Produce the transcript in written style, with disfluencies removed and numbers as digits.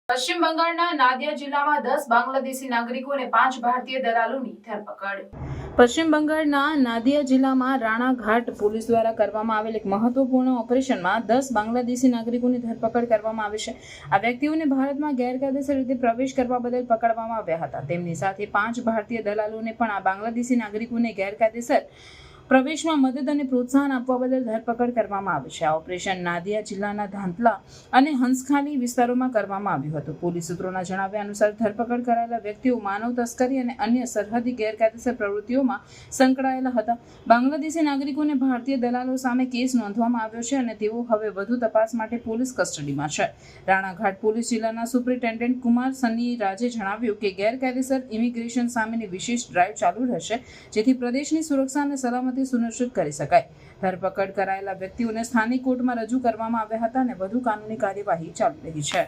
પશ્ચિમ બંગાળના નાદિયા જિલ્લામાં 10 બાંગ્લાદેશી નાગરિકો અને 5 ભારતીય દલાલોની ધરપકડ. પશ્ચિમ બંગાળના નાદિયા જિલ્લામાં રાણાઘાટ પોલીસ દ્વારા કરવામાં આવેલ એક મહત્વપૂર્ણ ઓપરેશનમાં 10 બાંગ્લાદેશી નાગરિકોની ધરપકડ કરવામાં આવી છે. આ વ્યક્તિઓને ભારતમાં ગેરકાયદેસર રીતે પ્રવેશ કરવા બદલ પકડવામાં આવ્યા હતા. તેમની સાથે 5 ભારતીય દલાલોને પણ આ બાંગ્લાદેશી નાગરિકોને ગેરકાયદેસર પ્રવેશમાં મદદ અને પ્રોત્સાહન આપવા બદલ ધરપકડ કરવામાં આવી છે. આ ઓપરેશન નાદિયા જિલ્લાના ધાંતલા અને હંસખાલી વિસ્તારોમાં કરવામાં આવ્યું હતું. પોલીસ સૂત્રોના જણાવ્યા અનુસાર ધરપકડ કરાયેલા વ્યક્તિઓ માનવ તસ્કરી અને અન્ય સરહદી ગેરકાયદેસર પ્રવૃત્તિઓમાં સંકળાયેલા હતા. બાંગ્લાદેશી નાગરિકોને ભારતીય દલાલો સામે કેસ નોંધવામાં આવ્યો છે અને તેઓ હવે વધુ તપાસ માટે પોલીસ કસ્ટડીમાં છે. રાણાઘાટ પોલીસ જિલ્લાના સુપ્રિન્ટેન્ડન્ટ કુમાર સન્ની રાજે જણાવ્યું કે ગેરકાયદેસર ઇમિગ્રેશન સામેની વિશેષ ડ્રાઈવ ચાલુ રહેશે, જેથી પ્રદેશની સુરક્ષા અને સલામતી સુનિશ્ચિત કરી શકાય. ધરપકડ કરાયેલા વ્યક્તિઓને સ્થાનિક કોર્ટમાં રજૂ કરવામાં આવ્યા હતા અને વધુ કાનૂની કાર્યવાહી ચાલુ રહી છે.